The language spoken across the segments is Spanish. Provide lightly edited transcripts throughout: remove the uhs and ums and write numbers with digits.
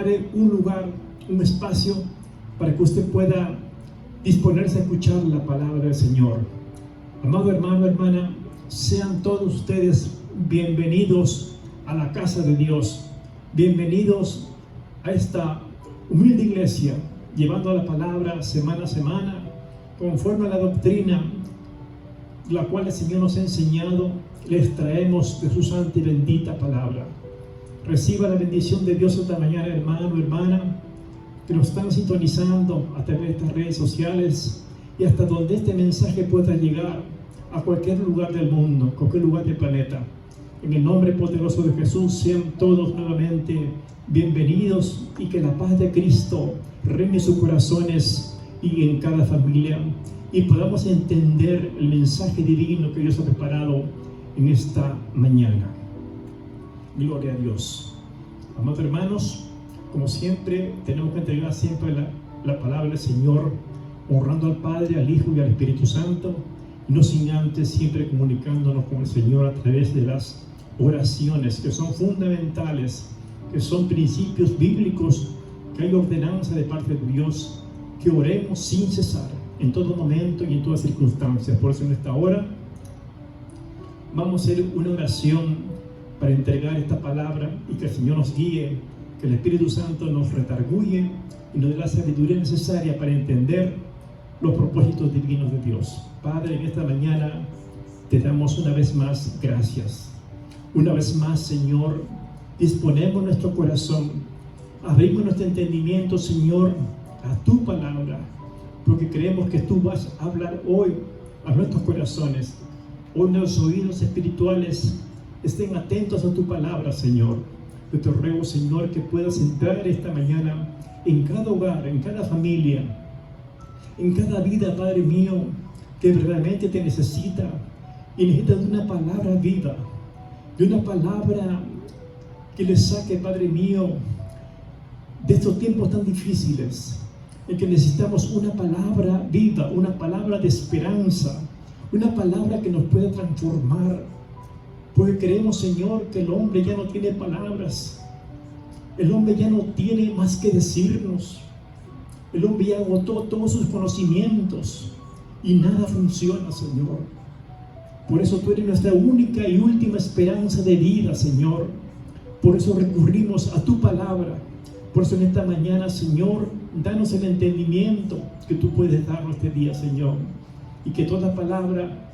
prepare un lugar, un espacio para que usted pueda disponerse a escuchar la palabra del Señor. Amado hermano, hermana, sean todos ustedes bienvenidos a la casa de Dios, bienvenidos a esta humilde iglesia, llevando la palabra semana a semana, conforme a la doctrina la cual el Señor nos ha enseñado. Les traemos de su santa y bendita palabra. Reciba la bendición de Dios esta mañana, hermano, hermana, que nos están sintonizando a través de estas redes sociales y hasta donde este mensaje pueda llegar a cualquier lugar del mundo, cualquier lugar del planeta. En el nombre poderoso de Jesús, sean todos nuevamente bienvenidos y que la paz de Cristo reine en sus corazones y en cada familia, y podamos entender el mensaje divino que Dios ha preparado en esta mañana. Gloria a Dios. Amados hermanos, como siempre, tenemos que entregar siempre la palabra del Señor, honrando al Padre, al Hijo y al Espíritu Santo, y no sin antes siempre comunicándonos con el Señor a través de las oraciones, que son fundamentales, que son principios bíblicos, que hay ordenanza de parte de Dios, que oremos sin cesar, en todo momento y en todas circunstancias. Por eso en esta hora vamos a hacer una oración para entregar esta palabra y que el Señor nos guíe, que el Espíritu Santo nos redarguye y nos dé la sabiduría necesaria para entender los propósitos divinos de Dios. Padre, en esta mañana te damos una vez más gracias. Una vez más, Señor, disponemos nuestro corazón, abrimos nuestro entendimiento, Señor, a tu palabra, porque creemos que tú vas a hablar hoy a nuestros corazones. Hoy nuestros oídos espirituales estén atentos a tu palabra, Señor. Yo te ruego, Señor, que puedas entrar esta mañana en cada hogar, en cada familia, en cada vida, Padre mío, que verdaderamente te necesita y necesita de una palabra viva, de una palabra que les saque, Padre mío, de estos tiempos tan difíciles, en que necesitamos una palabra viva, una palabra de esperanza, una palabra que nos pueda transformar, porque creemos, Señor, que el hombre ya no tiene palabras, el hombre ya no tiene más que decirnos, el hombre ya agotó todos sus conocimientos y nada funciona, Señor. Por eso tú eres nuestra única y última esperanza de vida, Señor. Por eso recurrimos a tu palabra. Por eso en esta mañana, Señor, danos el entendimiento que tú puedes darnos este día, Señor. Y que toda palabra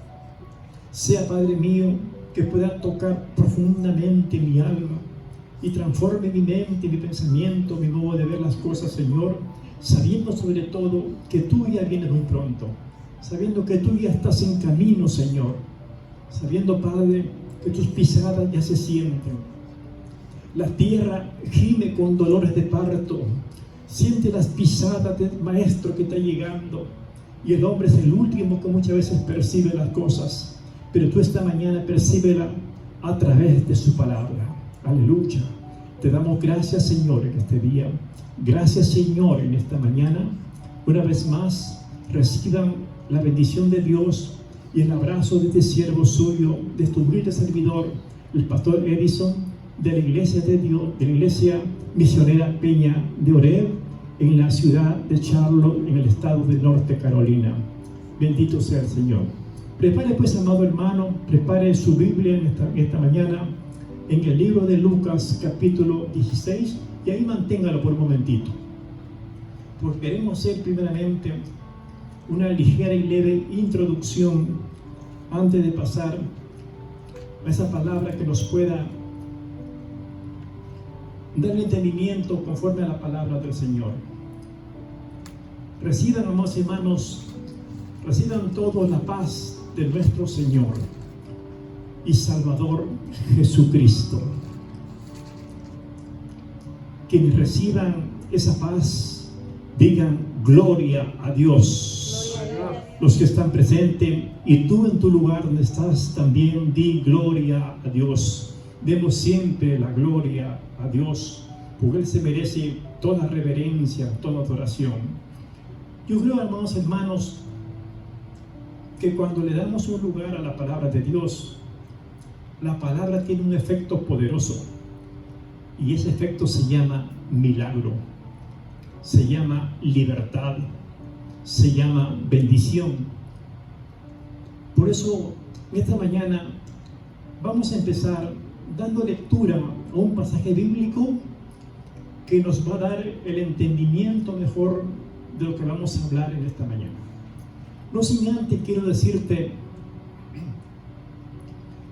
sea, Padre mío, que pueda tocar profundamente mi alma y transforme mi mente, mi pensamiento, mi modo de ver las cosas, Señor, sabiendo sobre todo que tú ya vienes muy pronto, sabiendo que tú ya estás en camino, Señor, sabiendo, Padre, que tus pisadas ya se sienten. La tierra gime con dolores de parto, siente las pisadas del Maestro que está llegando, y el hombre es el último que muchas veces percibe las cosas, pero tú esta mañana percíbela a través de su palabra. Aleluya. Te damos gracias, Señor, en este día. Gracias, Señor, en esta mañana. Una vez más, reciban la bendición de Dios y el abrazo de este siervo suyo, de este humilde servidor, el pastor Edison, de la iglesia de Dios, de la iglesia misionera Peña de Oreb, en la ciudad de Charlotte, en el estado de Norte Carolina. Bendito sea el Señor. Prepare pues, amado hermano, prepare su Biblia en esta mañana, en el libro de Lucas, capítulo 16, y ahí manténgalo por un momentito, porque queremos hacer primeramente una ligera y leve introducción antes de pasar a esa palabra que nos pueda dar el entendimiento conforme a la palabra del Señor. Reciban, amados hermanos, reciban todos la paz de nuestro Señor y Salvador Jesucristo. Quienes reciban esa paz, digan gloria a Dios. Los que están presentes, y tú en tu lugar donde estás también, di gloria a Dios. Demos siempre la gloria a Dios, porque Él se merece toda reverencia, toda adoración. Yo creo, hermanos, que cuando le damos un lugar a la palabra de Dios, la palabra tiene un efecto poderoso, y ese efecto se llama milagro, se llama libertad, se llama bendición. Por eso, esta mañana vamos a empezar dando lectura a un pasaje bíblico que nos va a dar el entendimiento mejor de lo que vamos a hablar en esta mañana. No sin antes quiero decirte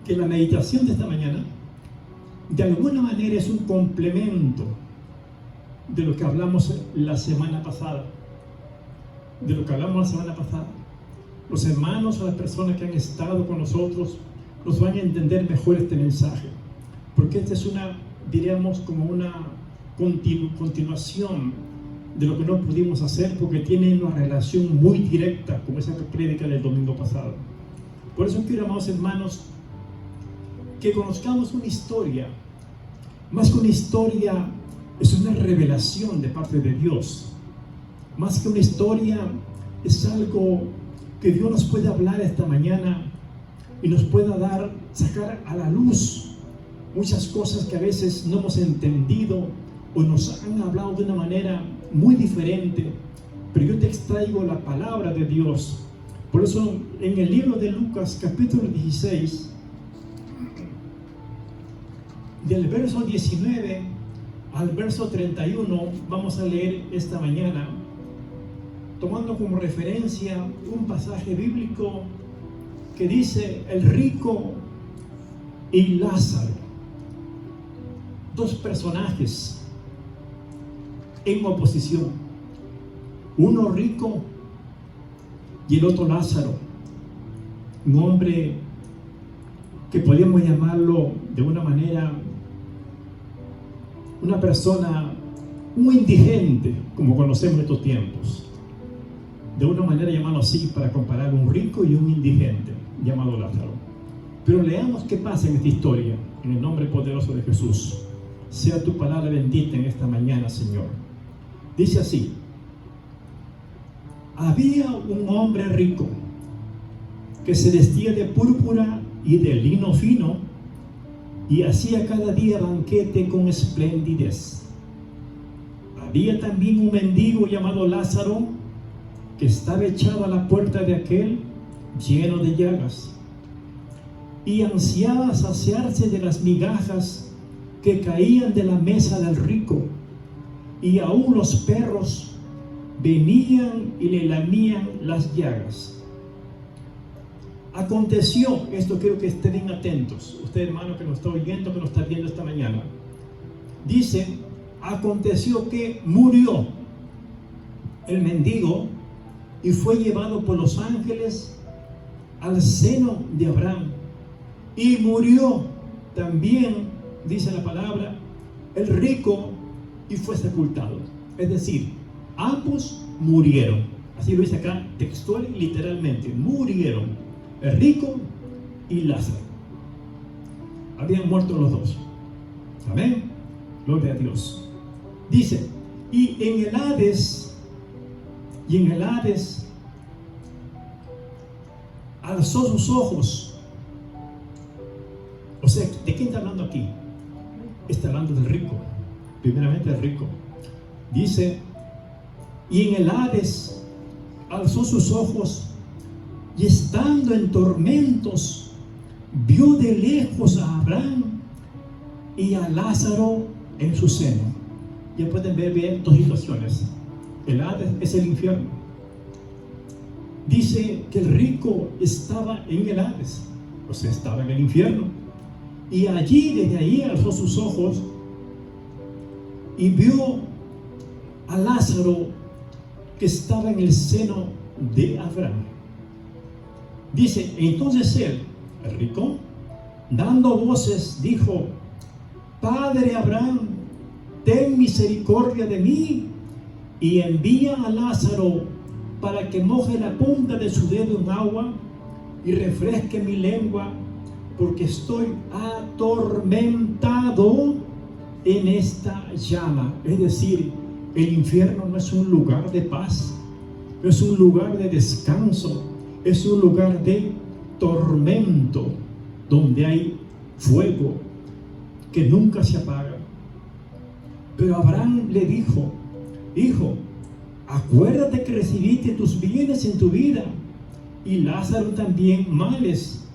que la meditación de esta mañana de alguna manera es un complemento de lo que hablamos la semana pasada. Los hermanos o las personas que han estado con nosotros nos van a entender mejor este mensaje, porque esta es diríamos como una continuación de lo que no pudimos hacer, porque tiene una relación muy directa con esa prédica del domingo pasado. Por eso quiero, amados hermanos, que conozcamos una historia. Más que una historia, es una revelación de parte de Dios. Más que una historia, es algo que Dios nos puede hablar esta mañana y nos pueda sacar a la luz muchas cosas que a veces no hemos entendido o nos han hablado de una manera muy diferente, pero yo te extraigo la palabra de Dios. Por eso en el libro de Lucas capítulo 16, del verso 19 al verso 31, vamos a leer esta mañana, tomando como referencia un pasaje bíblico que dice: el rico y Lázaro. Dos personajes en oposición, uno rico y el otro Lázaro, un hombre que podemos llamarlo de una manera, una persona muy indigente, como conocemos en estos tiempos, de una manera llamarlo así para comparar un rico y un indigente llamado Lázaro. Pero leamos qué pasa en esta historia, en el nombre poderoso de Jesús. Sea tu palabra bendita en esta mañana, Señor. Dice así: había un hombre rico que se vestía de púrpura y de lino fino y hacía cada día banquete con esplendidez. Había también un mendigo llamado Lázaro que estaba echado a la puerta de aquel, lleno de llagas, y ansiaba saciarse de las migajas que caían de la mesa del rico, y aún los perros venían y le lamían las llagas. Aconteció, esto quiero que estén bien atentos, usted hermano que nos está oyendo, que nos está viendo esta mañana, dice: aconteció que murió el mendigo y fue llevado por los ángeles al seno de Abraham, y murió también, dice la palabra, el rico y fue sepultado. Es decir, ambos murieron. Así lo dice acá textual y literalmente: murieron el rico y Lázaro. Habían muerto los dos. Amén. Gloria a Dios. Dice: y en el Hades alzó sus ojos. O sea, ¿de quién está hablando aquí? Está hablando del rico, primeramente del rico. Dice: y en el Hades alzó sus ojos, y estando en tormentos, vio de lejos a Abraham y a Lázaro en su seno. Ya pueden ver bien dos situaciones. El Hades es el infierno. Dice que el rico estaba en el Hades, o sea, estaba en el infierno. Y allí, desde ahí, alzó sus ojos y vio a Lázaro que estaba en el seno de Abraham. Dice: entonces él, el rico, dando voces, dijo: Padre Abraham, ten misericordia de mí y envía a Lázaro para que moje la punta de su dedo en agua y refresque mi lengua, porque estoy atormentado en esta llama. Es decir, el infierno no es un lugar de paz, no es un lugar de descanso, es un lugar de tormento, donde hay fuego que nunca se apaga. Pero Abraham le dijo: hijo, acuérdate que recibiste tus bienes en tu vida, y Lázaro también males,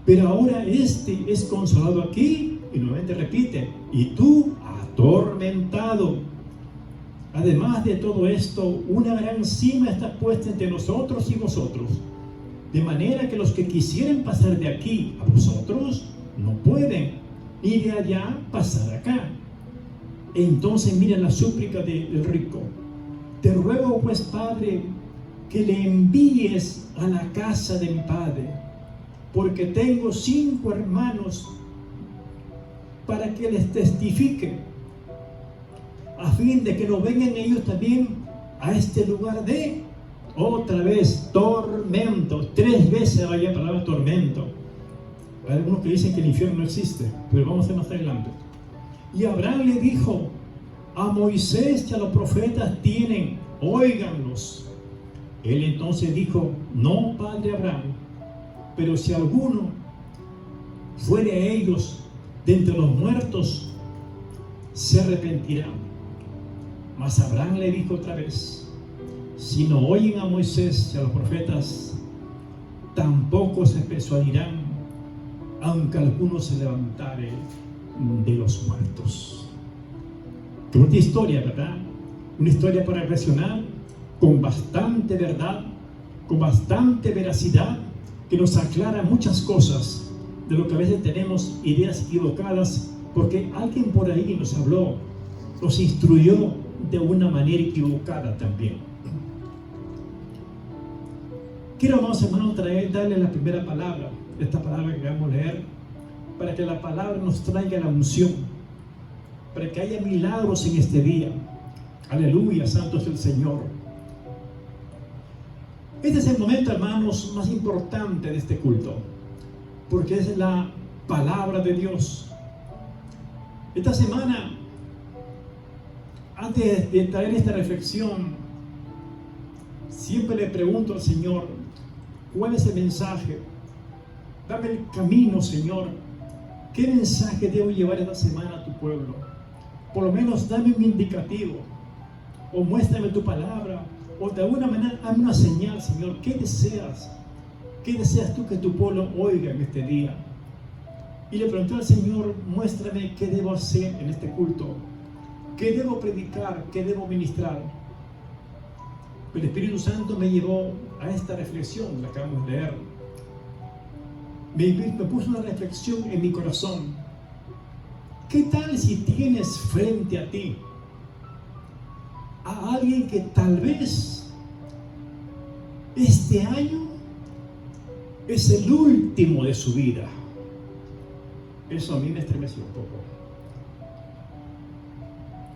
pero ahora este es consolado aquí, y nuevamente repite, y tú atormentado. Además de todo esto, una gran cima está puesta entre nosotros y vosotros, de manera que los que quisieren pasar de aquí a vosotros no pueden, ni de allá pasar acá. Entonces mira la súplica del rico: te ruego pues, Padre, que le envíes a la casa de mi padre, porque tengo 5 hermanos, para que les testifique, a fin de que no vengan ellos también a este lugar de, otra vez, tormento. 3 veces vaya la palabra tormento. Hay algunos que dicen que el infierno no existe, pero vamos a ver más adelante. Y Abraham le dijo: a Moisés y a los profetas tienen, óiganlos. Él entonces dijo: no, padre Abraham, pero si alguno fuere a ellos de entre los muertos, se arrepentirán. Mas Abraham le dijo otra vez: si no oyen a Moisés y a los profetas, tampoco se persuadirán, aunque alguno se levantare de los muertos. Qué bonita historia, ¿verdad? Una historia para reflexionar, con bastante verdad, con bastante veracidad, que nos aclara muchas cosas de lo que a veces tenemos ideas equivocadas, porque alguien por ahí nos habló, nos instruyó de una manera equivocada también. Quiero, amados hermanos, darle la primera palabra, esta palabra que vamos a leer, para que la palabra nos traiga la unción, para que haya milagros en este día. Aleluya, santo es el Señor. Este es el momento, hermanos, más importante de este culto, porque es la palabra de Dios. Esta semana, antes de traer esta reflexión, siempre le pregunto al Señor: ¿cuál es el mensaje? Dame el camino, Señor. ¿Qué mensaje debo llevar esta semana a tu pueblo? Por lo menos dame un indicativo, o muéstrame tu palabra, o de alguna manera dame una señal, Señor. ¿Qué deseas? ¿Qué deseas tú que tu pueblo oiga en este día? Y le pregunté al Señor: muéstrame qué debo hacer en este culto, qué debo predicar, qué debo ministrar. El Espíritu Santo me llevó a esta reflexión, la acabamos de leer. Me puso una reflexión en mi corazón. ¿Qué tal si tienes frente a ti a alguien que tal vez este año es el último de su vida? Eso a mí me estremeció un poco.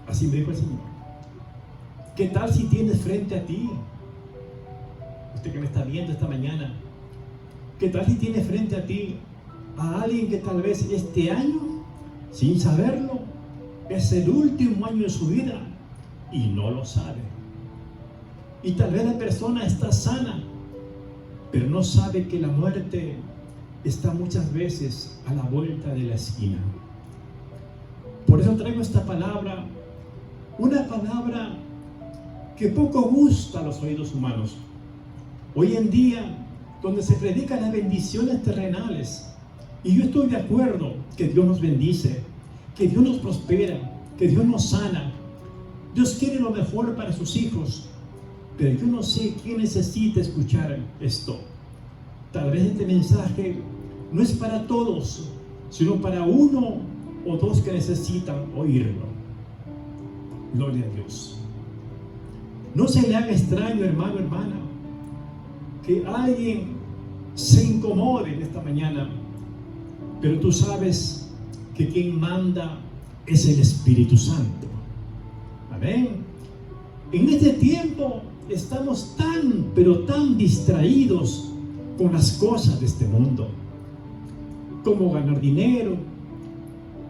Así me dijo el Señor. ¿Qué tal si tienes frente a ti, usted que me está viendo esta mañana, qué tal si tienes frente a ti a alguien que tal vez este año, sin saberlo, es el último año de su vida y no lo sabe? Y tal vez la persona está sana, pero no sabe que la muerte está muchas veces a la vuelta de la esquina. Por eso traigo esta palabra, una palabra que poco gusta a los oídos humanos. Hoy en día, donde se predican las bendiciones terrenales, y yo estoy de acuerdo que Dios nos bendice, que Dios nos prospera, que Dios nos sana, Dios quiere lo mejor para sus hijos, pero yo no sé quién necesita escuchar esto. Tal vez este mensaje no es para todos, sino para 1 o 2 que necesitan oírlo. Gloria a Dios. No se le haga extraño, hermano, hermana, que alguien se incomode en esta mañana, pero tú sabes que quien manda es el Espíritu Santo. Amén. En este tiempo estamos tan, pero tan distraídos con las cosas de este mundo. Cómo ganar dinero,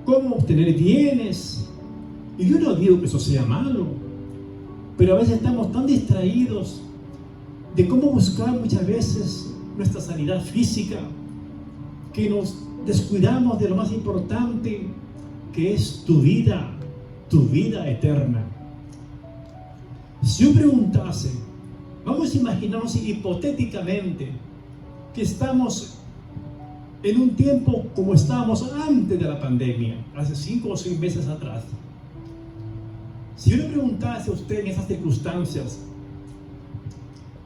cómo obtener bienes. Y yo no digo que eso sea malo, pero a veces estamos tan distraídos de cómo buscar muchas veces nuestra sanidad física, que nos descuidamos de lo más importante, que es tu vida tu vida eterna. Si yo preguntase, vamos a imaginarnos hipotéticamente que estamos en un tiempo como estábamos antes de la pandemia, hace 5 o 6 meses atrás. Si yo le preguntase a usted en esas circunstancias,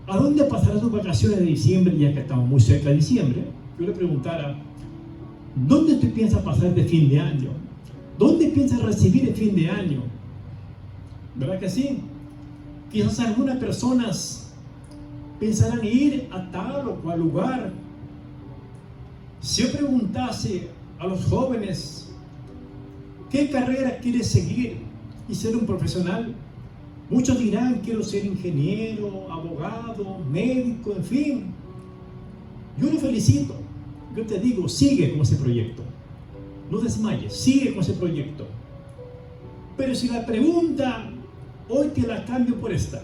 ¿a dónde pasará sus vacaciones de diciembre, ya que estamos muy cerca de diciembre? Yo le preguntara, ¿dónde usted piensa pasar de fin de año? ¿Dónde piensa recibir el fin de año? ¿Verdad que sí? Quizás algunas personas pensarán ir a tal o cual lugar. Si yo preguntase a los jóvenes, ¿qué carrera quieres seguir y ser un profesional? Muchos dirán, quiero ser ingeniero, abogado, médico, en fin. Yo lo felicito. Yo te digo, sigue con ese proyecto. No desmayes, sigue con ese proyecto. Pero si la pregunta, hoy te la cambio por esta.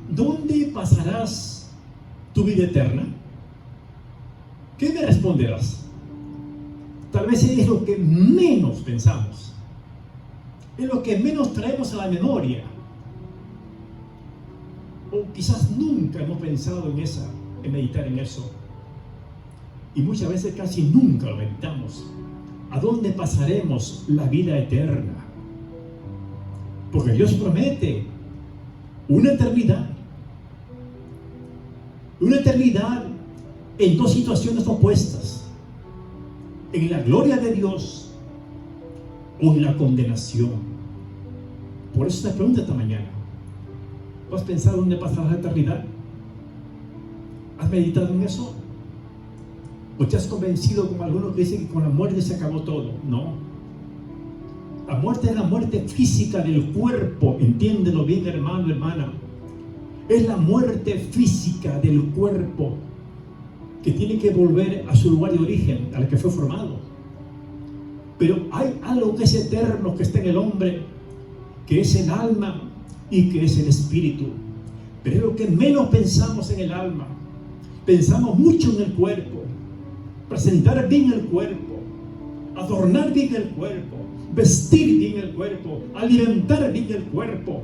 ¿Dónde pasarás tu vida eterna? ¿Qué me responderás? Tal vez es lo que menos pensamos. Es lo que menos traemos a la memoria. O quizás nunca hemos pensado en meditar en eso. Y muchas veces casi nunca lo meditamos. ¿A dónde pasaremos la vida eterna? Porque Dios promete una eternidad. Una eternidad en dos situaciones opuestas. En la gloria de Dios o en la condenación. Por eso te pregunto esta mañana. ¿Has pensado dónde pasará la eternidad? ¿Has meditado en eso? ¿O te has convencido como algunos que dicen que con la muerte se acabó todo? No. La muerte es la muerte física del cuerpo. Entiéndelo bien, hermano, hermana. Es la muerte física del cuerpo que tiene que volver a su lugar de origen, al que fue formado. Pero hay algo que es eterno, que está en el hombre, que es el alma y que es el espíritu. Pero es lo que menos pensamos en el alma. Pensamos mucho en el cuerpo. Presentar bien el cuerpo, adornar bien el cuerpo, vestir bien el cuerpo, alimentar bien el cuerpo,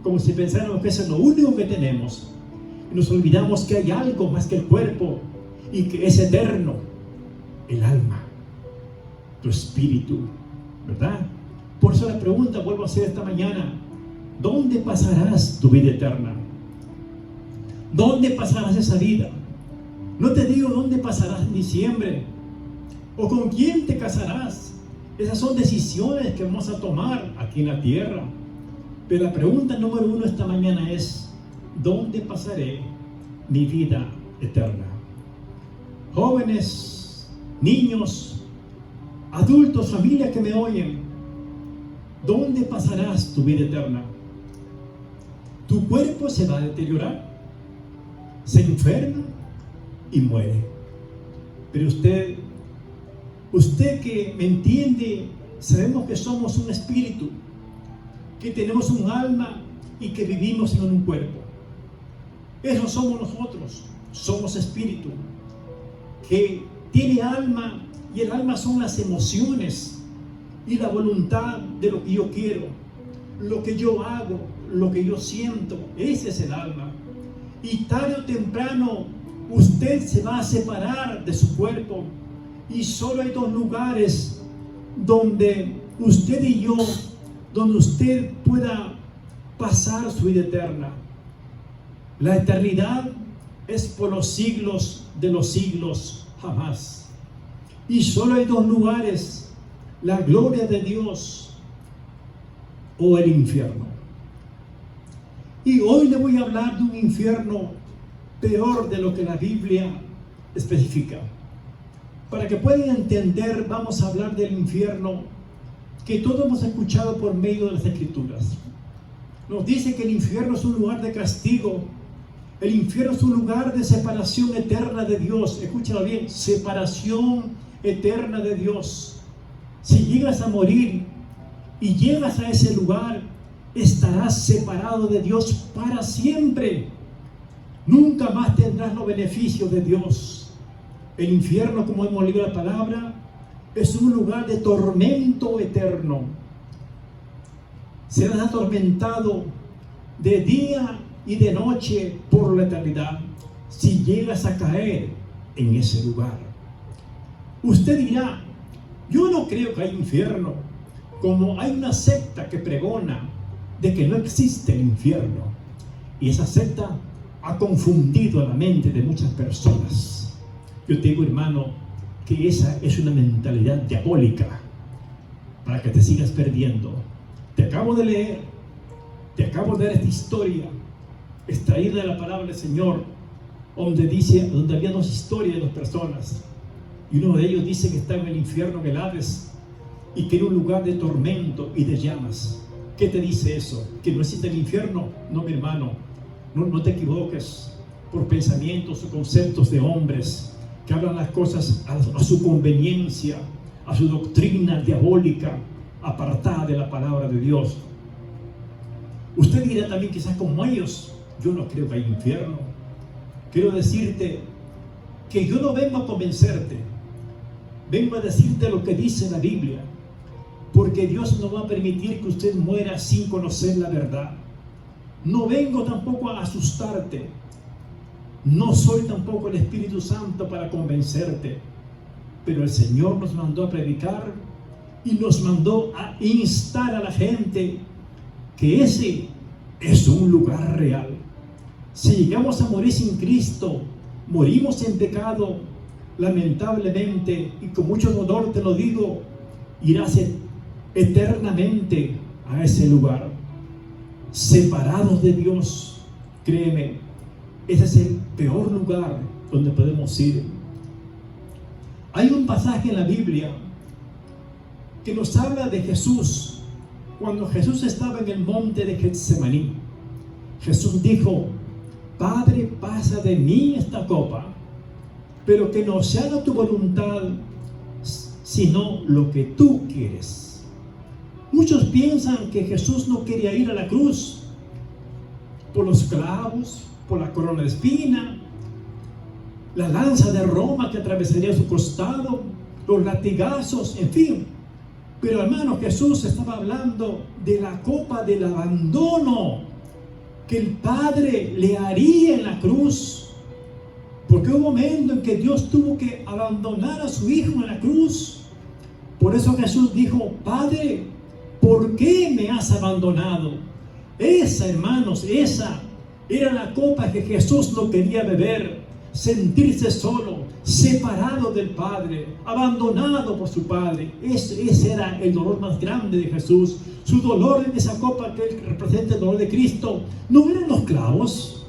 como si pensáramos que eso es lo único que tenemos. Y nos olvidamos que hay algo más que el cuerpo y que es eterno, el alma, tu espíritu, ¿verdad? Por eso la pregunta vuelvo a hacer esta mañana: ¿dónde pasarás tu vida eterna? ¿Dónde pasarás esa vida? No te digo dónde pasarás en diciembre o con quién te casarás. Esas son decisiones que vamos a tomar aquí en la tierra. Pero la pregunta número 1 esta mañana es: ¿dónde pasaré mi vida eterna? Jóvenes, niños, adultos, familias que me oyen, ¿dónde pasarás tu vida eterna? Tu cuerpo se va a deteriorar, se enferma y muere. Pero usted que me entiende, sabemos que somos un espíritu, que tenemos un alma y que vivimos en un cuerpo. Eso somos nosotros, somos espíritu, que tiene alma, y el alma son las emociones y la voluntad de lo que yo quiero, lo que yo hago, lo que yo siento. Ese es el alma. Y tarde o temprano usted se va a separar de su cuerpo, y solo hay 2 lugares donde usted y yo, donde usted pueda pasar su vida eterna. La eternidad es por los siglos de los siglos, jamás. Y solo hay 2 lugares: la gloria de Dios o el infierno. Y hoy le voy a hablar de un infierno peor de lo que la Biblia especifica. Para que puedan entender, vamos a hablar del infierno que todos hemos escuchado por medio de las Escrituras. Nos dice que el infierno es un lugar de castigo. El infierno es un lugar de separación eterna de Dios. Escúchalo bien: separación eterna de Dios. Si llegas a morir y llegas a ese lugar, estarás separado de Dios para siempre. Nunca más tendrás los beneficios de Dios. El infierno, como hemos leído la palabra, es un lugar de tormento eterno. serás atormentado de día y de noche por la eternidad si llegas a caer en ese lugar. Usted dirá, yo no creo que hay infierno, como hay una secta que pregona de que no existe el infierno. Y esa secta ha confundido la mente de muchas personas. Yo te digo, hermano, que esa es una mentalidad diabólica para que te sigas perdiendo. Te acabo de leer esta historia extraída de la palabra del Señor, donde había dos historias de dos personas, y uno de ellos dice que estaba en el infierno, en el Hades, y que era un lugar de tormento y de llamas. ¿Qué te dice eso? ¿Que no existe el infierno? No, mi hermano, no te equivoques por pensamientos o conceptos de hombres que hablan las cosas a su conveniencia, a su doctrina diabólica, apartada de la palabra de Dios. Usted dirá también, quizás como ellos, yo no creo que hay infierno. Quiero decirte que yo no vengo a convencerte, vengo a decirte lo que dice la Biblia, porque Dios no va a permitir que usted muera sin conocer la verdad. No vengo tampoco a asustarte, no soy tampoco el Espíritu Santo para convencerte, pero el Señor nos mandó a predicar y nos mandó a instar a la gente que ese es un lugar real. Si llegamos a morir sin Cristo, morimos en pecado, lamentablemente, y con mucho dolor te lo digo, irás eternamente a ese lugar, separados de Dios. Créeme, ese es el peor lugar donde podemos ir. Hay un pasaje en la Biblia que nos habla de Jesús. Cuando Jesús estaba en el monte de Getsemaní, Jesús dijo: Padre, pasa de mí esta copa, pero que no se haga tu voluntad, sino lo que tú quieres. Muchos piensan que Jesús no quería ir a la cruz por los clavos, por la corona de espina, la lanza de Roma que atravesaría su costado, los latigazos, en fin. Pero hermano, Jesús estaba hablando de la copa del abandono que el Padre le haría en la cruz, porque hubo un momento en que Dios tuvo que abandonar a su Hijo en la cruz. Por eso Jesús dijo: Padre, ¿por qué me has abandonado? Esa, hermanos, esa era la copa que Jesús no quería beber. Sentirse solo, separado del Padre, abandonado por su Padre. Ese era el dolor más grande de Jesús. Su dolor en esa copa que representa el dolor de Cristo no eran los clavos,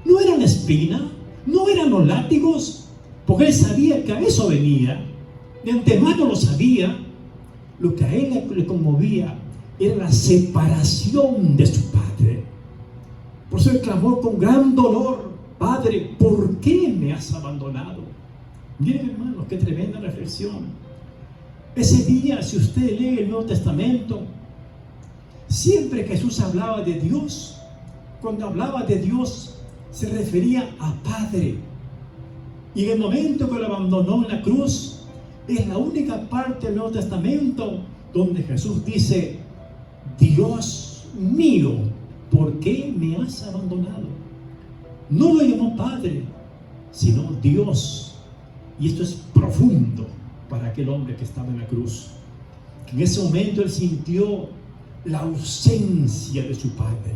no eran la espina, no eran los látigos, porque Él sabía que a eso venía. De antemano lo sabía. Lo que a Él le conmovía era la separación de su Padre. Por eso Él clamó con gran dolor: Padre, ¿por qué me has abandonado? Miren, hermanos, qué tremenda reflexión. Ese día, si usted lee el Nuevo Testamento, siempre Jesús hablaba de Dios. Cuando hablaba de Dios, se refería a Padre. Y en el momento que lo abandonó en la cruz, es la única parte del Nuevo Testamento donde Jesús dice: Dios mío, ¿por qué me has abandonado? No lo llamó Padre, sino Dios. Y esto es profundo para aquel hombre que estaba en la cruz. En ese momento él sintió la ausencia de su Padre,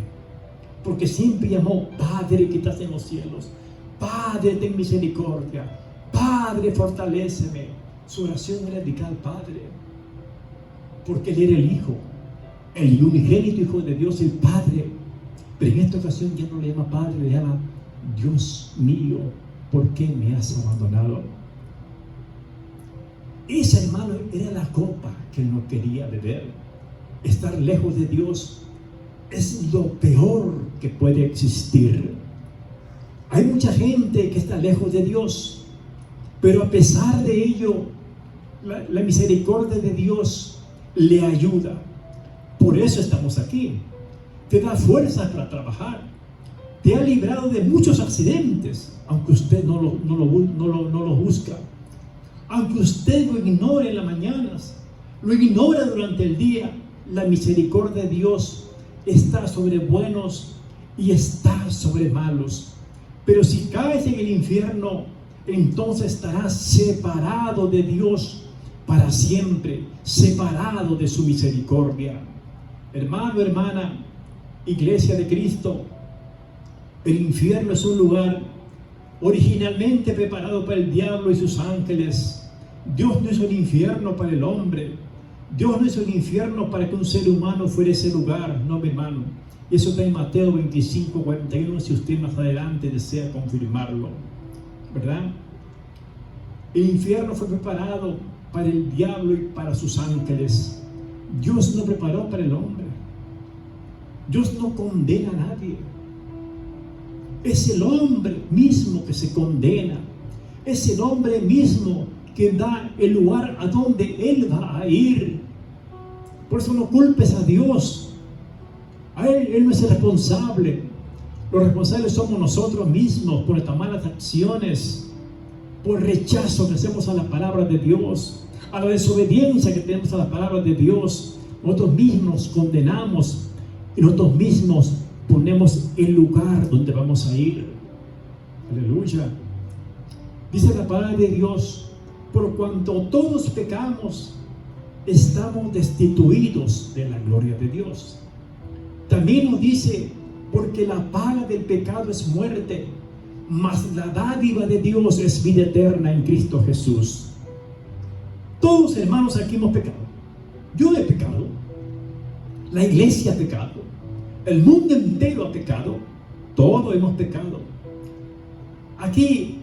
porque siempre llamó: Padre que estás en los cielos, Padre, ten misericordia, Padre, fortaléceme. Su oración era dedicar al Padre, porque Él era el Hijo, el unigénito Hijo de Dios, el Padre. Pero en esta ocasión ya no le llama Padre, le llama: Dios mío, ¿por qué me has abandonado? Esa, hermano, era la copa que él no quería beber. Estar lejos de Dios es lo peor que puede existir. Hay mucha gente que está lejos de Dios, pero a pesar de ello, la misericordia de Dios le ayuda. Por eso estamos aquí. Te da fuerzas para trabajar. Te ha librado de muchos accidentes, aunque usted no lo busca. Aunque usted lo ignore en las mañanas, lo ignora durante el día, la misericordia de Dios está sobre buenos y está sobre malos. Pero si caes en el infierno, entonces estarás separado de Dios para siempre, separado de su misericordia. Hermano, hermana, Iglesia de Cristo, el infierno es un lugar originalmente preparado para el diablo y sus ángeles. Dios no hizo el infierno para el hombre. Dios no hizo el infierno para que un ser humano fuera ese lugar, no, mi hermano. Eso está en Mateo 25, 41, si usted más adelante desea confirmarlo, ¿verdad? El infierno fue preparado para el diablo y para sus ángeles. Dios no preparó para el hombre. Dios no condena a nadie. Es el hombre mismo que se condena. Es el hombre mismo que da el lugar a donde él va a ir. Por eso no culpes a Dios. A él no es el responsable. Los responsables somos nosotros mismos por nuestras malas acciones, por el rechazo que hacemos a la palabra de Dios, a la desobediencia que tenemos a la palabra de Dios. Nosotros mismos condenamos y nosotros mismos ponemos el lugar donde vamos a ir. Aleluya. Dice la palabra de Dios: por cuanto todos pecamos, estamos destituidos de la gloria de Dios. También nos dice: porque la paga del pecado es muerte, mas la dádiva de Dios es vida eterna en Cristo Jesús. Todos, hermanos, aquí hemos pecado. Yo he pecado, la iglesia ha pecado, el mundo entero ha pecado, todos hemos pecado. Aquí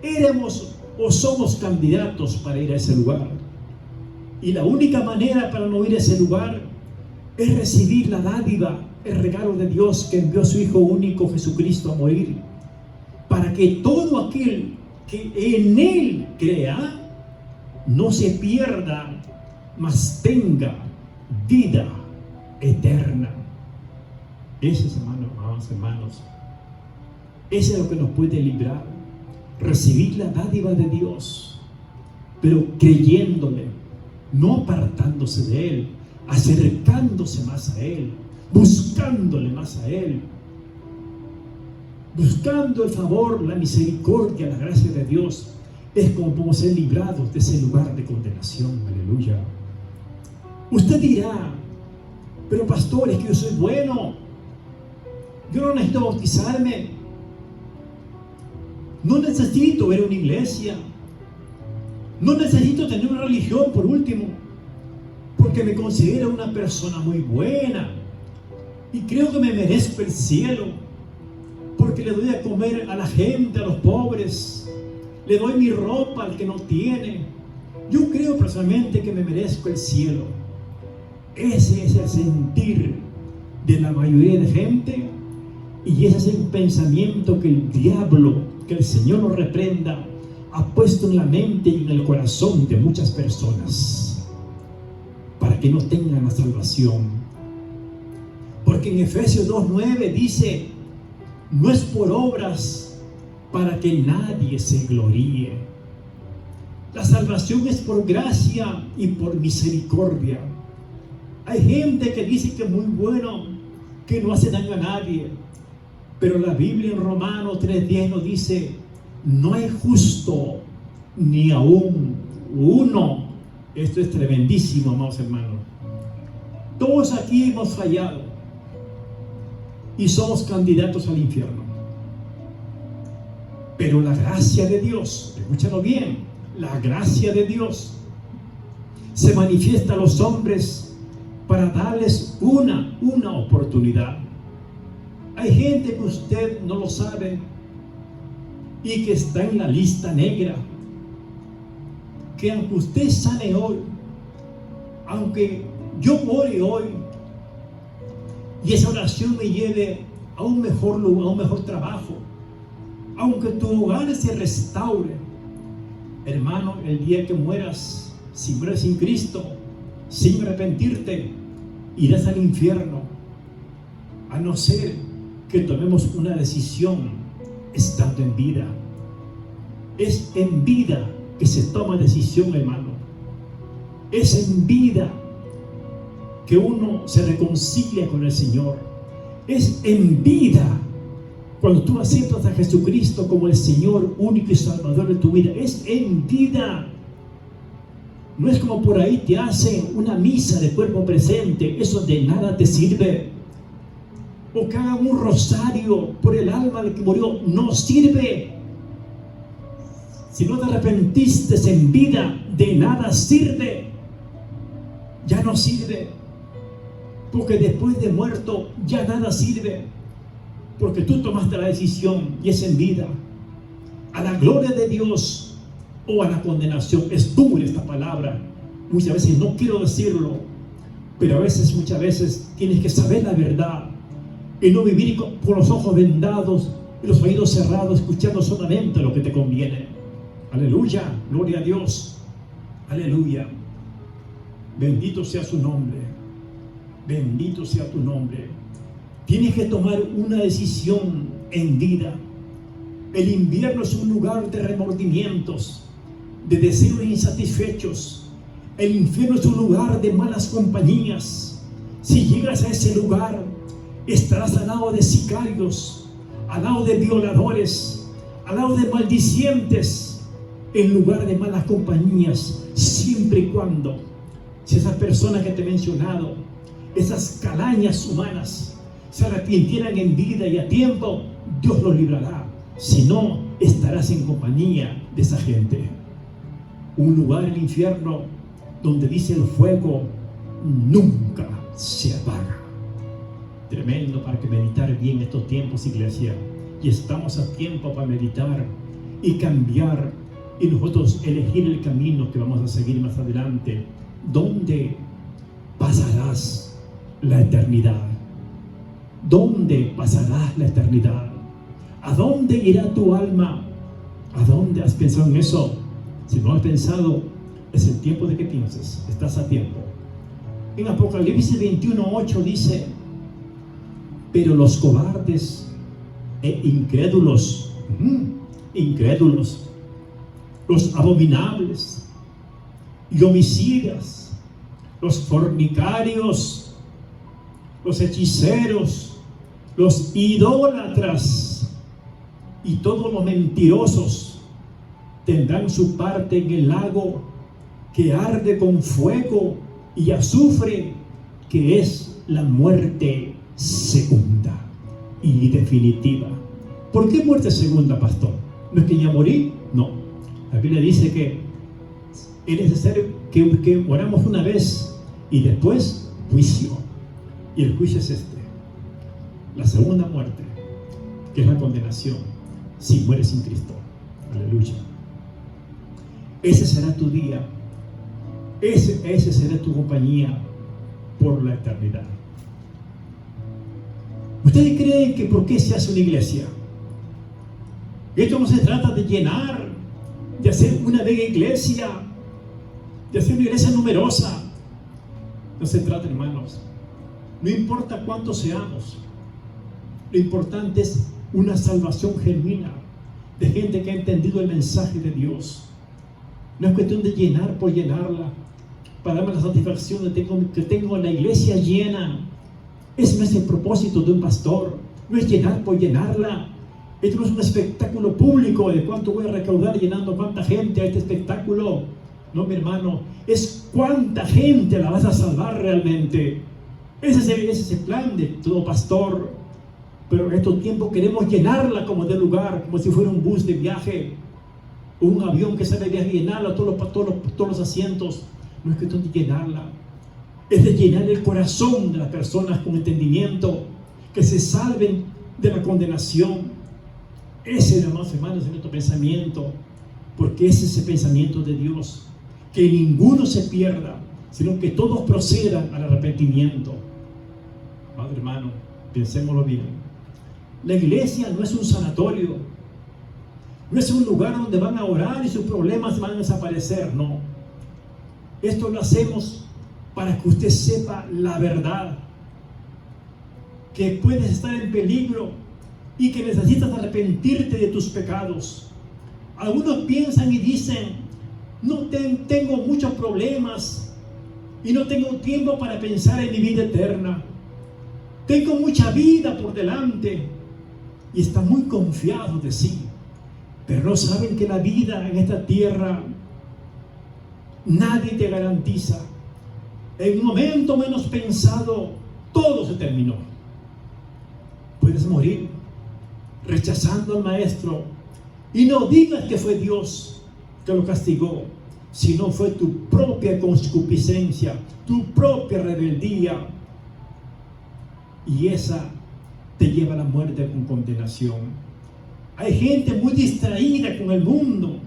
éramos o somos candidatos para ir a ese lugar, y la única manera para no ir a ese lugar es recibir la dádiva, el regalo de Dios que envió a su Hijo único Jesucristo a morir, para que todo aquel que en Él crea no se pierda, mas tenga vida eterna. Eso es, hermanos, eso es lo que nos puede librar, recibir la dádiva de Dios, pero creyéndole, no apartándose de Él, acercándose más a Él, buscándole más a Él, buscando el favor, la misericordia, la gracia de Dios. Es como podemos ser librados de ese lugar de condenación. Aleluya. Usted dirá: pero pastor, es que yo soy bueno, yo no necesito bautizarme, no necesito ir a una iglesia, no necesito tener una religión por último, porque me considero una persona muy buena y creo que me merezco el cielo, porque le doy a comer a la gente, a los pobres, le doy mi ropa al que no tiene. Yo creo personalmente que me merezco el cielo. Ese es el sentir de la mayoría de gente, y ese es el pensamiento que el diablo, que el Señor nos reprenda, ha puesto en la mente y en el corazón de muchas personas para que no tengan la salvación. Porque en Efesios 2:9 dice: no es por obras para que nadie se gloríe. La salvación es por gracia y por misericordia. Hay gente que dice que es muy bueno, que no hace daño a nadie, pero la Biblia en Romanos 3:10 nos dice: no hay justo ni aún uno. Esto es tremendísimo, amados hermanos. Todos aquí hemos fallado y somos candidatos al infierno. Pero la gracia de Dios, escúchalo bien, la gracia de Dios se manifiesta a los hombres para darles una oportunidad. Hay gente que usted no lo sabe y que está en la lista negra, que aunque usted sane hoy, aunque yo ore hoy y esa oración me lleve a un mejor lugar, a un mejor trabajo, aunque tu hogar se restaure, hermano, el día que mueras, si mueres sin Cristo, sin arrepentirte, irás al infierno, a no ser que tomemos una decisión estando en vida. Es en vida que se toma decisión, hermano. Es en vida que uno se reconcilia con el Señor. Es en vida. Cuando tú aceptas a Jesucristo como el Señor único y Salvador de tu vida, es en vida. No es como por ahí te hacen una misa de cuerpo presente, eso de nada te sirve. O que hagan un rosario por el alma del que murió, no sirve. Si no te arrepentiste en vida, de nada sirve. Ya no sirve. Porque después de muerto, ya nada sirve. Porque tú tomaste la decisión y es en vida. A la gloria de Dios o a la condenación. Es dura esta palabra. Muchas veces no quiero decirlo, pero muchas veces tienes que saber la verdad y no vivir con los ojos vendados y los oídos cerrados, escuchando solamente lo que te conviene. Aleluya, gloria a Dios. Aleluya. Bendito sea su nombre. Bendito sea tu nombre. Tienes que tomar una decisión en vida. El invierno es un lugar de remordimientos, de deseos insatisfechos. El infierno es un lugar de malas compañías. Si llegas a ese lugar, estarás al lado de sicarios, al lado de violadores, al lado de maldicientes, en lugar de malas compañías, siempre y cuando, si esas personas que te he mencionado, esas calañas humanas, se arrepintieran en vida y a tiempo, Dios los librará. Si no, estarás en compañía de esa gente. Un lugar, el infierno, donde dice el fuego nunca se apaga. Tremendo para que meditar bien estos tiempos, iglesia. Y estamos a tiempo para meditar y cambiar y nosotros elegir el camino que vamos a seguir más adelante. ¿Dónde pasarás la eternidad? ¿Dónde pasarás la eternidad? ¿A dónde irá tu alma? ¿A dónde has pensado en eso? Si no has pensado, es el tiempo de que pienses. Estás a tiempo. En Apocalipsis 21:8 dice: pero los cobardes e incrédulos, los abominables y homicidas, los fornicarios, los hechiceros, los idólatras y todos los mentirosos tendrán su parte en el lago que arde con fuego y azufre, que es la muerte segunda y definitiva. ¿Por qué muerte segunda, pastor? ¿No es que ya morí? No. La Biblia dice que es necesario que moramos una vez y después juicio. Y el juicio es este: la segunda muerte, que es la condenación si mueres sin Cristo. Aleluya. Ese será tu día. Ese será tu compañía por la eternidad. ¿Ustedes creen que por qué se hace una iglesia? Esto no se trata de llenar, de hacer una mega iglesia, de hacer una iglesia numerosa. No se trata, hermanos. No importa cuántos seamos. Lo importante es una salvación genuina de gente que ha entendido el mensaje de Dios. No es cuestión de llenar por llenarla, para darme la satisfacción de que tengo la iglesia llena. Ese no es el propósito de un pastor. No es llenar por llenarla. Esto no es un espectáculo público de cuánto voy a recaudar llenando cuánta gente a este espectáculo. No, mi hermano, es cuánta gente la vas a salvar realmente. Ese es el plan de todo pastor. Pero en estos tiempos queremos llenarla como de lugar, como si fuera un bus de viaje, o un avión que sale de viaje, llenarla todos los asientos. No es cuestión de llenarla, es de llenar el corazón de las personas con entendimiento, que se salven de la condenación. Ese, hermanos, es nuestro pensamiento, porque ese es el pensamiento de Dios, que ninguno se pierda, sino que todos procedan al arrepentimiento. Padre, hermano, pensémoslo bien. La iglesia no es un sanatorio, no es un lugar donde van a orar y sus problemas van a desaparecer, no. Esto lo hacemos para que usted sepa la verdad, que puedes estar en peligro y que necesitas arrepentirte de tus pecados. Algunos piensan y dicen: no tengo muchos problemas, y no tengo tiempo para pensar en mi vida eterna. Tengo mucha vida por delante y está muy confiado de sí, pero no saben que la vida en esta tierra nadie te garantiza. En un momento menos pensado, todo se terminó. Puedes morir rechazando al maestro, y no digas que fue Dios que lo castigó, sino fue tu propia concupiscencia, tu propia rebeldía, y esa te lleva a la muerte con condenación. Hay gente muy distraída con el mundo,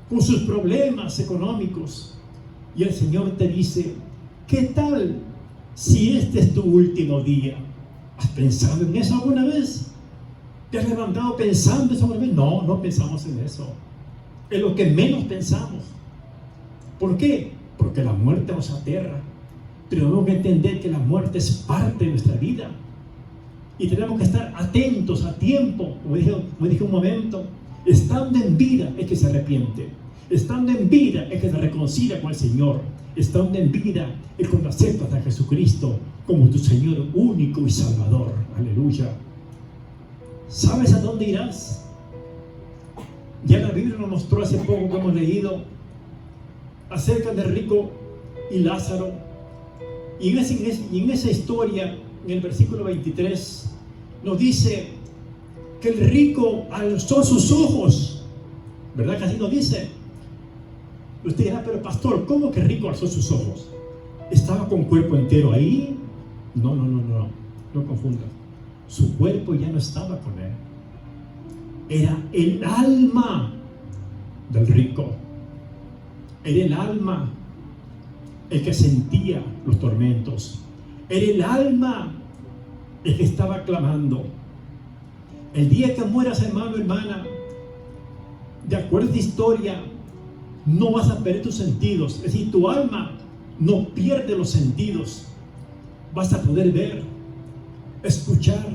con sus problemas económicos, y el Señor te dice: ¿qué tal si este es tu último día? ¿Has pensado en eso alguna vez? ¿Te has levantado pensando eso alguna vez? No, no pensamos en eso. Es lo que menos pensamos. ¿Por qué? Porque la muerte nos aterra. Pero tenemos que entender que la muerte es parte de nuestra vida. Y tenemos que estar atentos a tiempo. Como dije un momento, estando en vida es que se arrepiente. Estando en vida es que se reconcilia con el Señor. Estando en vida es cuando aceptas a Jesucristo como tu Señor único y Salvador. Aleluya. ¿Sabes a dónde irás? Ya la Biblia nos mostró hace poco que hemos leído acerca de rico y Lázaro. Y en esa historia, en el versículo 23, nos dice que el rico alzó sus ojos. ¿Verdad que así nos dice? Usted dirá: pero pastor, ¿cómo que rico alzó sus ojos? ¿Estaba con cuerpo entero ahí? No confundas. Su cuerpo ya no estaba con él. Era el alma del rico. Era el alma el que sentía los tormentos. Era el alma el que estaba clamando. El día que mueras, hermano, hermana, de acuerdo a esta historia, no vas a perder tus sentidos. Es decir, tu alma no pierde los sentidos. Vas a poder ver, escuchar,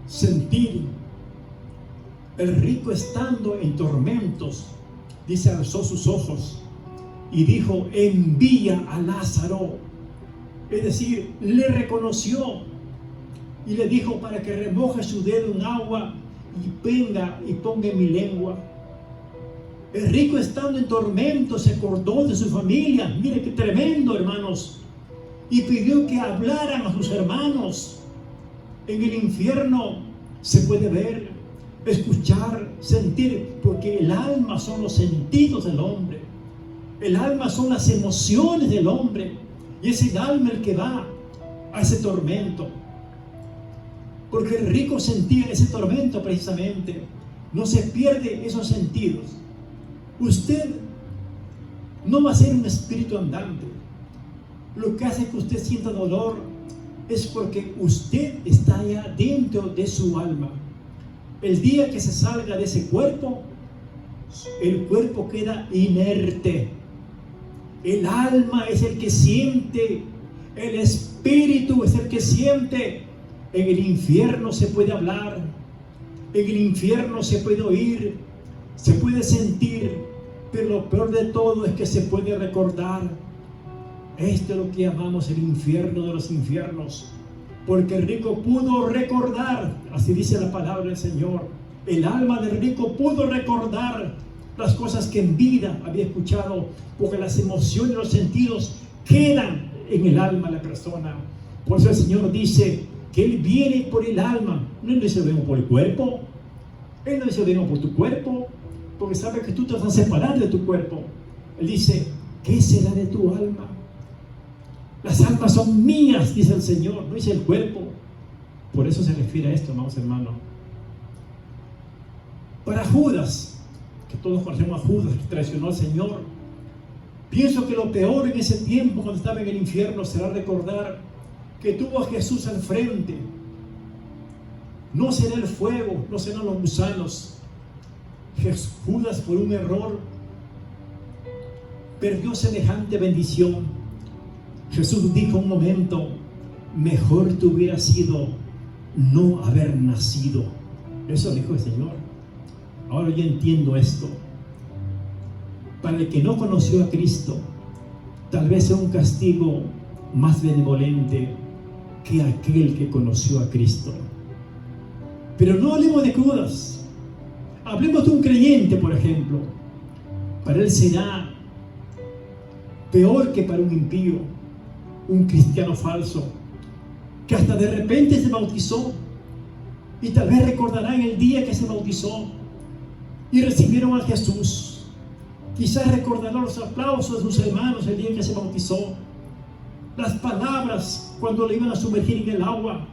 sentir. El rico, estando en tormentos, dice, alzó sus ojos y dijo: envía a Lázaro. Es decir, le reconoció y le dijo para que remoje su dedo en agua y venga y ponga en mi lengua. El rico, estando en tormentos, se acordó de su familia. Mire qué tremendo, hermanos. Y pidió que hablaran a sus hermanos. En el infierno se puede ver, escuchar, sentir, porque el alma son los sentidos del hombre. El alma son las emociones del hombre. Y es el alma el que va a ese tormento. Porque el rico sentía ese tormento precisamente. No se pierde esos sentidos. Usted no va a ser un espíritu andante. Lo que hace que usted sienta dolor es porque usted está allá dentro de su alma. El día que se salga de ese cuerpo, el cuerpo queda inerte. El alma es el que siente, el espíritu es el que siente. En el infierno se puede hablar, en el infierno se puede oír, se puede sentir, pero lo peor de todo es que se puede recordar. Esto es lo que llamamos el infierno de los infiernos, porque el rico pudo recordar, así dice la palabra del Señor. El alma del rico pudo recordar las cosas que en vida había escuchado, porque las emociones y los sentidos quedan en el alma de la persona. Por eso el Señor dice que Él viene por el alma. No dice: vengo por el cuerpo. Él no dice: vengo por tu cuerpo, porque sabe que tú te vas a separar de tu cuerpo. Él dice: ¿qué será de tu alma? Las almas son mías, dice el Señor, no dice el cuerpo. Por eso se refiere a esto, amados hermanos. Para Judas, que todos conocemos a Judas, que traicionó al Señor, pienso que lo peor en ese tiempo, cuando estaba en el infierno, será recordar que tuvo a Jesús al frente. No será el fuego, no serán los gusanos. Judas, por un error, perdió semejante bendición. Jesús dijo un momento: mejor te hubiera sido no haber nacido. Eso dijo el Señor. Ahora yo entiendo esto. Para el que no conoció a Cristo, tal vez sea un castigo más benevolente que aquel que conoció a Cristo. Pero no hablemos de crudas. Hablemos de un creyente, por ejemplo. Para él será peor que para un impío, un cristiano falso, que hasta de repente se bautizó y tal vez recordarán el día que se bautizó y recibieron a Jesús. Quizás recordarán los aplausos de sus hermanos el día que se bautizó, las palabras cuando le iban a sumergir en el agua.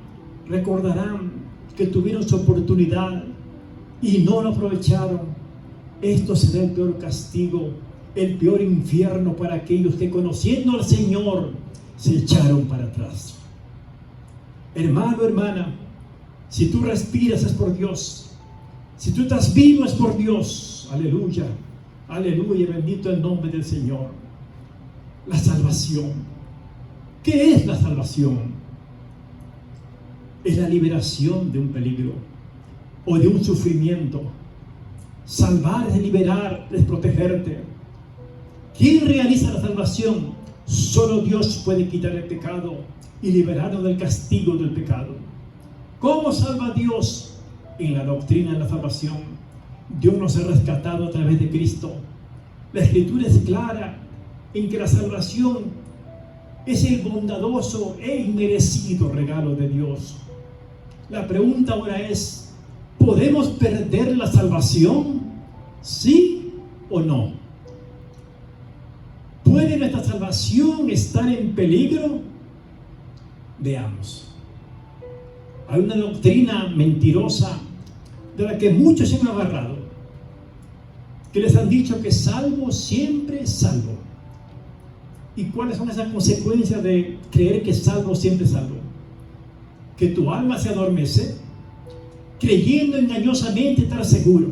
Recordarán que tuvieron su oportunidad y no lo aprovecharon. Esto será el peor castigo, el peor infierno para aquellos que, conociendo al Señor, se echaron para atrás. Hermano, hermana, si tú respiras es por Dios. Si tú estás vivo es por Dios. Aleluya, aleluya, bendito el nombre del Señor. La salvación. ¿Qué es la salvación? Es la liberación de un peligro o de un sufrimiento. Salvar es liberar, es protegerte. ¿Quién realiza la salvación? Solo Dios puede quitar el pecado y liberarnos del castigo del pecado. ¿Cómo salva Dios? En la doctrina de la salvación. Dios nos ha rescatado a través de Cristo. La Escritura es clara en que la salvación es el bondadoso e inmerecido regalo de Dios. La pregunta ahora es: ¿podemos perder la salvación? ¿Sí o no? ¿Puede nuestra salvación estar en peligro? Veamos. Hay una doctrina mentirosa de la que muchos se han agarrado, que les han dicho que salvo siempre salvo. ¿Y cuáles son esas consecuencias de creer que salvo siempre salvo? Que tu alma se adormece, creyendo engañosamente estar seguro.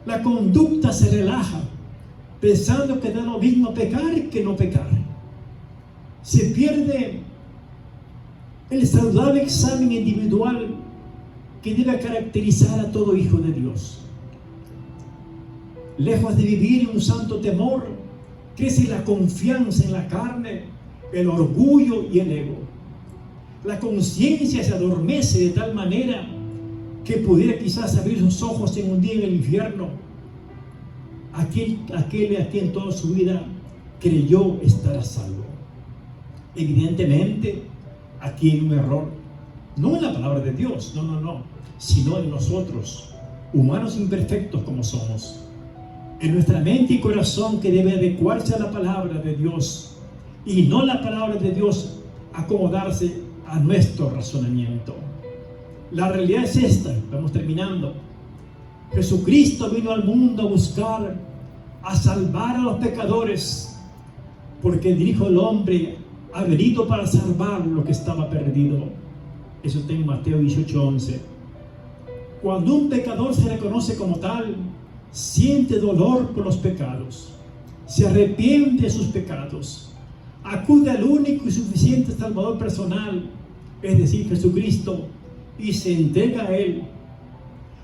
La conducta se relaja, pensando que da lo mismo pecar que no pecar. Se pierde el saludable examen individual que debe caracterizar a todo hijo de Dios. Lejos de vivir en un santo temor, crece la confianza en la carne, el orgullo y el ego. La conciencia se adormece de tal manera que pudiera quizás abrir sus ojos en un día en el infierno. Aquel a quien toda su vida creyó estar a salvo. Evidentemente, aquí hay un error, no en la palabra de Dios, no, sino en nosotros, humanos imperfectos como somos, en nuestra mente y corazón, que debe adecuarse a la palabra de Dios y no la palabra de Dios acomodarse a nuestro razonamiento. La realidad es esta, vamos terminando. Jesucristo vino al mundo a buscar, a salvar a los pecadores, porque el Hijo del Hombre ha venido para salvar lo que estaba perdido. Eso está en Mateo 18:11. Cuando un pecador se reconoce como tal, siente dolor por los pecados, se arrepiente de sus pecados, acude al único y suficiente Salvador personal, es decir, Jesucristo, y se entrega a Él,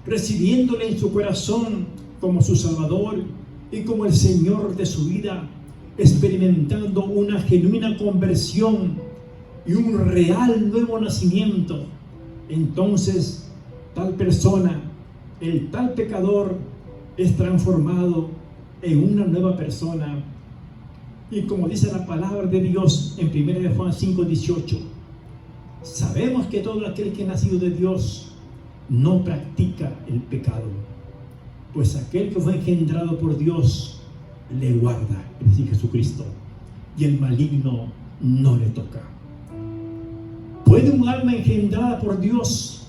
recibiéndole en su corazón como su Salvador y como el Señor de su vida, experimentando una genuina conversión y un real nuevo nacimiento. Entonces, tal persona, el tal pecador, es transformado en una nueva persona. Y como dice la palabra de Dios en 1 Juan 5:18, sabemos que todo aquel que ha nacido de Dios no practica el pecado, pues aquel que fue engendrado por Dios le guarda, es decir, Jesucristo, y el maligno no le toca. ¿Puede un alma engendrada por Dios,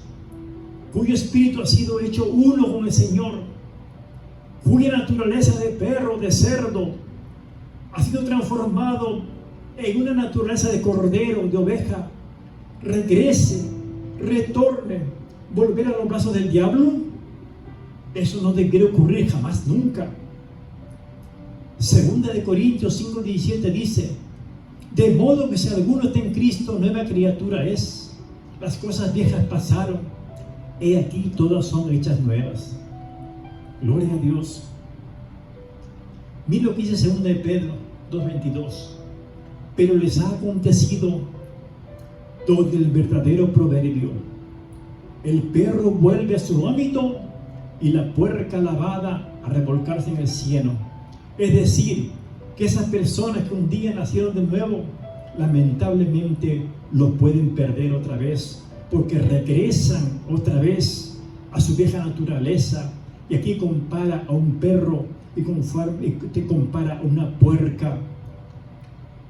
cuyo espíritu ha sido hecho uno con el Señor, cuya naturaleza de perro, de cerdo, ha sido transformado en una naturaleza de cordero, de oveja, regrese, retorne, volver a los brazos del diablo? Eso no debería ocurrir jamás, nunca. Segunda de Corintios 5:17 dice: de modo que si alguno está en Cristo, nueva criatura es. Las cosas viejas pasaron, he aquí todas son hechas nuevas. Gloria a Dios. Mira lo que dice 2 de Pedro 2:22. Pero les ha acontecido todo el verdadero proverbio: el perro vuelve a su vómito y la puerca lavada a revolcarse en el cieno. Es decir, que esas personas que un día nacieron de nuevo, lamentablemente lo pueden perder otra vez, porque regresan otra vez a su vieja naturaleza. Y aquí compara a un perro y te compara a una puerca.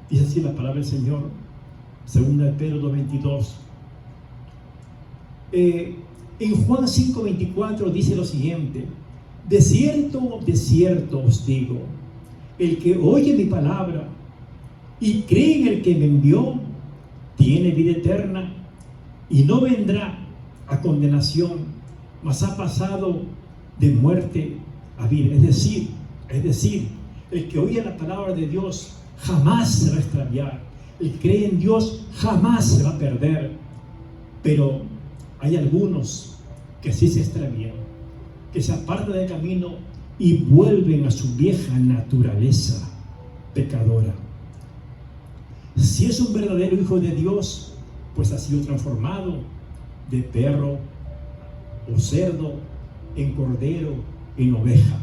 Dice así la palabra del Señor, 2 Pedro 2:22. En Juan 5:24 dice lo siguiente: de cierto os digo, el que oye mi palabra y cree en el que me envió, tiene vida eterna y no vendrá a condenación, mas ha pasado de muerte a vida. Es decir, el que oye la palabra de Dios jamás se va a extraviar. El que cree en Dios jamás se va a perder. Pero hay algunos que sí se extravían, que se apartan del camino y vuelven a su vieja naturaleza pecadora. Si es un verdadero hijo de Dios, pues ha sido transformado de perro o cerdo en cordero, en oveja.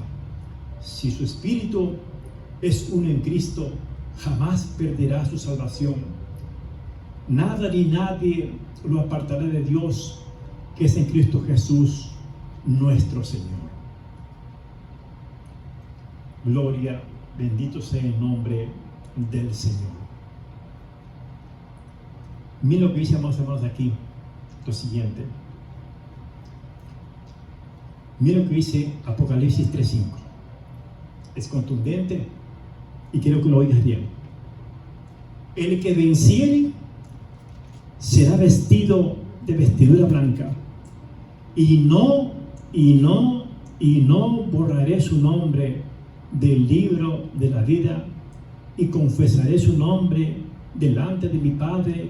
Si su espíritu es uno en Cristo, jamás perderá su salvación. Nada ni nadie lo apartará de Dios, que es en Cristo Jesús, nuestro Señor. Gloria, bendito sea el nombre del Señor. Miren lo que dice, hermanos, aquí, lo siguiente. Miren lo que dice Apocalipsis 3:5. Es contundente y quiero que lo oigas bien. El que venciere será vestido de vestidura blanca, y no borraré su nombre del libro de la vida, y confesaré su nombre delante de mi Padre,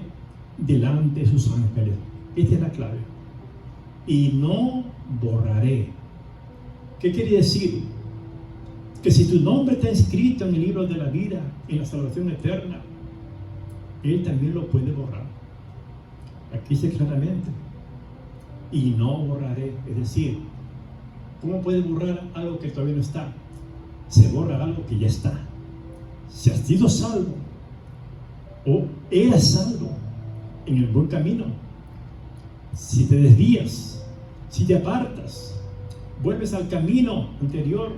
delante de sus ángeles. Esta es la clave. Y no borraré. ¿Qué quiere decir? Que si tu nombre está escrito en el libro de la vida, en la salvación eterna, Él también lo puede borrar. Aquí dice claramente: y no borraré. Es decir, ¿cómo puede borrar algo que todavía no está? Se borra algo que ya está. Si has sido salvo o eras salvo en el buen camino, si te desvías, si te apartas, vuelves al camino anterior,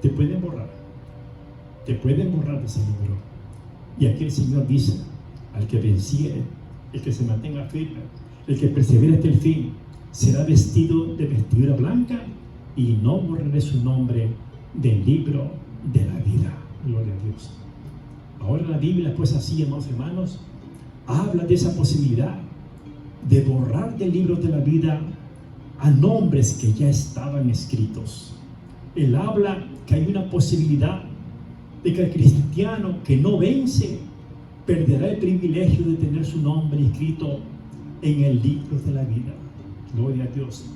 te pueden borrar de ese libro. Y aquí el Señor dice: al que venciere, el que se mantenga firme, el que persevere hasta el fin, será vestido de vestidura blanca, y no borraré su nombre del libro de la vida. Gloria a Dios. Ahora la Biblia, pues así, hermanos, habla de esa posibilidad de borrar del libro de la vida a nombres que ya estaban escritos. Él habla que hay una posibilidad de que el cristiano que no vence perderá el privilegio de tener su nombre escrito en el libro de la vida. Gloria a Dios.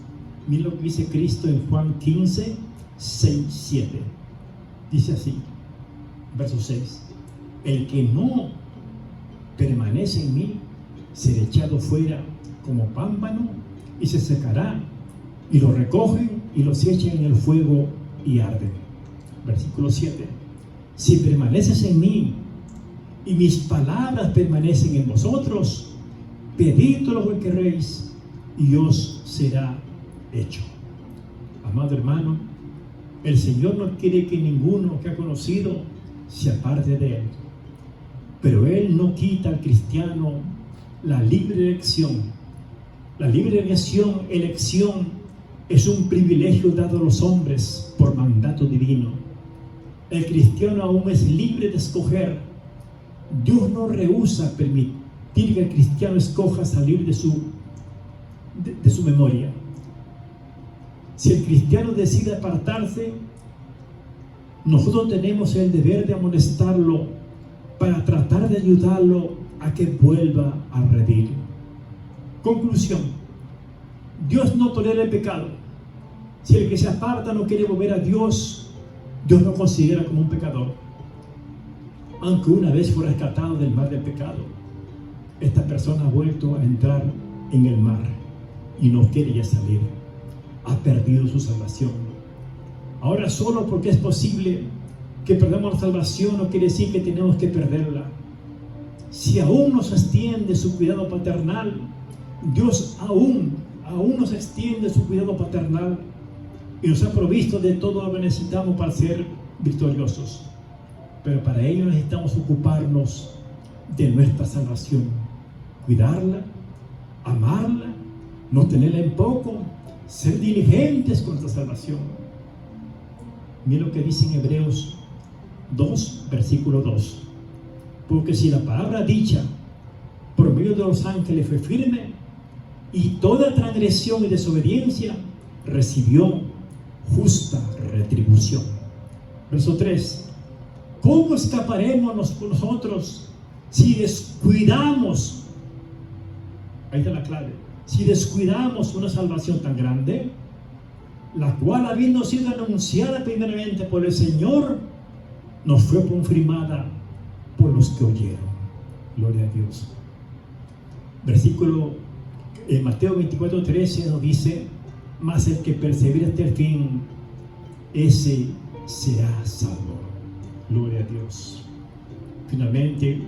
Mira lo que dice Cristo en Juan 15, 6, 7. Dice así, verso 6: el que no permanece en mí será echado fuera como pámpano y se secará, y lo recogen y los echan en el fuego y arden. Versículo 7: si permaneces en mí y mis palabras permanecen en vosotros, pedid todo lo que queréis y os será hecho. Amado hermano, el Señor no quiere que ninguno que ha conocido se aparte de Él, pero Él no quita al cristiano la libre elección. La libre elección es un privilegio dado a los hombres por mandato divino. El cristiano aún es libre de escoger. Dios no rehúsa permitir que el cristiano escoja salir de su memoria. Si el cristiano decide apartarse, nosotros tenemos el deber de amonestarlo para tratar de ayudarlo a que vuelva a redil. Conclusión: Dios no tolera el pecado. Si el que se aparta no quiere volver a Dios, Dios lo considera como un pecador. aunque una vez fue rescatado del mar del pecado, esta persona ha vuelto a entrar en el mar y no quiere ya salir. Ha perdido su salvación. Ahora, solo porque es posible que perdamos la salvación no quiere decir que tenemos que perderla. Si aún nos extiende su cuidado paternal, Dios aún nos extiende su cuidado paternal y nos ha provisto de todo lo que necesitamos para ser victoriosos. Pero para ello necesitamos ocuparnos de nuestra salvación, cuidarla, amarla, no tenerla en poco, ser diligentes con nuestra salvación. Mira lo que dice en Hebreos 2, versículo 2. Porque si la palabra dicha por medio de los ángeles fue firme, y toda transgresión y desobediencia recibió justa retribución. Verso 3. ¿Cómo escaparemos nosotros si descuidamos? Ahí está la clave. Si descuidamos una salvación tan grande, la cual, habiendo sido anunciada primeramente por el Señor, nos fue confirmada por los que oyeron. Gloria a Dios. Versículo en Mateo 24:13 nos dice: mas el que persevera hasta el fin, ese será salvo. Gloria a Dios. Finalmente,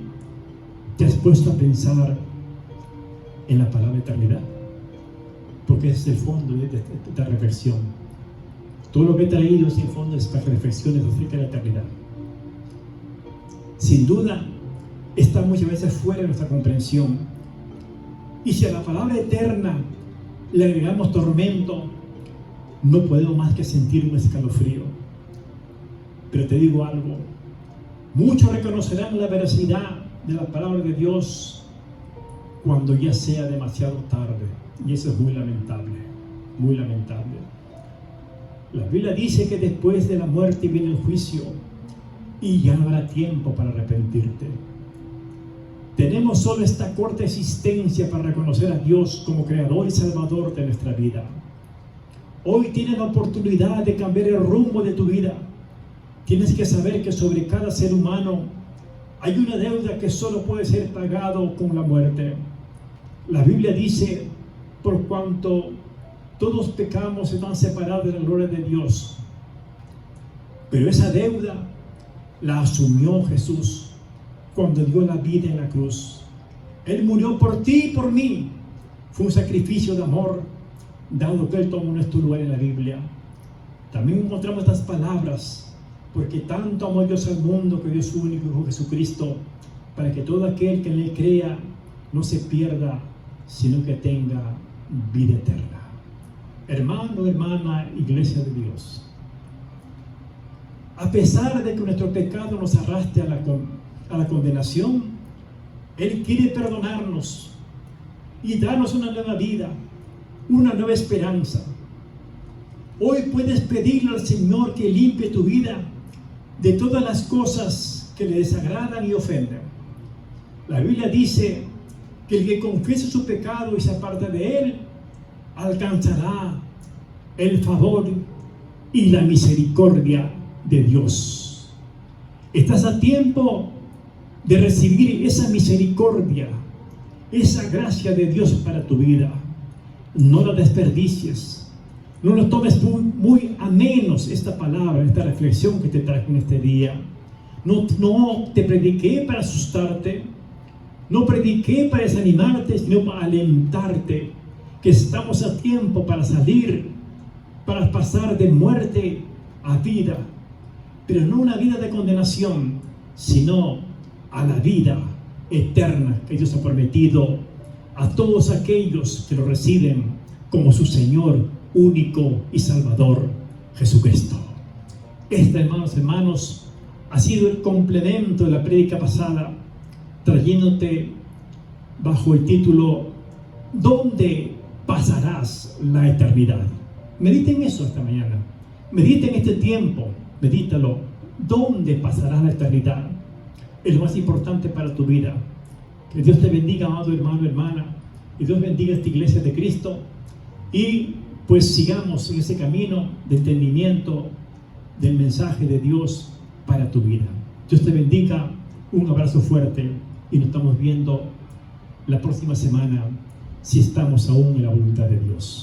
¿te has puesto a pensar en la palabra eternidad? Porque ese es el fondo de esta reflexión. Todo lo que he traído es el fondo de estas reflexiones acerca de la eternidad. Sin duda, está muchas veces fuera de nuestra comprensión. Y si a la palabra eterna le agregamos tormento, no podemos más que sentir un escalofrío. Pero te digo algo, muchos reconocerán la veracidad de la palabra de Dios cuando ya sea demasiado tarde. Y eso es muy lamentable, muy lamentable. La Biblia dice que después de la muerte viene el juicio y ya no habrá tiempo para arrepentirte. Tenemos solo esta corta existencia para reconocer a Dios como Creador y Salvador de nuestra vida. Hoy tienes la oportunidad de cambiar el rumbo de tu vida. Tienes que saber que sobre cada ser humano hay una deuda que solo puede ser pagado con la muerte. La Biblia dice: por cuanto todos pecamos, están separados de la gloria de Dios. Pero esa deuda la asumió Jesús cuando dio la vida en la cruz. Él murió por ti y por mí. Fue un sacrificio de amor, dado que Él tomó nuestro lugar en la Biblia. También encontramos estas palabras: porque tanto amó Dios al mundo que dio su único Hijo Jesucristo, para que todo aquel que en Él crea no se pierda, sino que tenga vida eterna. Hermano, hermana, iglesia de Dios, a pesar de que nuestro pecado nos arrastre a la condenación, Él quiere perdonarnos y darnos una nueva vida, una nueva esperanza. Hoy puedes pedirle al Señor que limpie tu vida de todas las cosas que le desagradan y ofenden. La Biblia dice que el que confiese su pecado y se aparta de él, alcanzará el favor y la misericordia de Dios. Estás a tiempo de recibir esa misericordia, esa gracia de Dios para tu vida. No la desperdicies. No lo tomes muy a menos esta palabra, esta reflexión que te traje en este día. No te prediqué para asustarte, no prediqué para desanimarte, sino para alentarte, que estamos a tiempo para salir, para pasar de muerte a vida, pero no una vida de condenación, sino a la vida eterna que Dios ha prometido a todos aquellos que lo reciben como su Señor único y Salvador, Jesucristo. Esta, hermanos, ha sido el complemento de la prédica pasada, trayéndote bajo el título: ¿dónde pasarás la eternidad? Medita en eso esta mañana. Medita en este tiempo. Medítalo. ¿Dónde pasarás la eternidad? Es lo más importante para tu vida. Que Dios te bendiga, amado hermano, hermana. Y Dios bendiga esta iglesia de Cristo. Y pues sigamos en ese camino de entendimiento del mensaje de Dios para tu vida. Dios te bendiga Un abrazo fuerte y nos estamos viendo la próxima semana si estamos aún en la voluntad de Dios.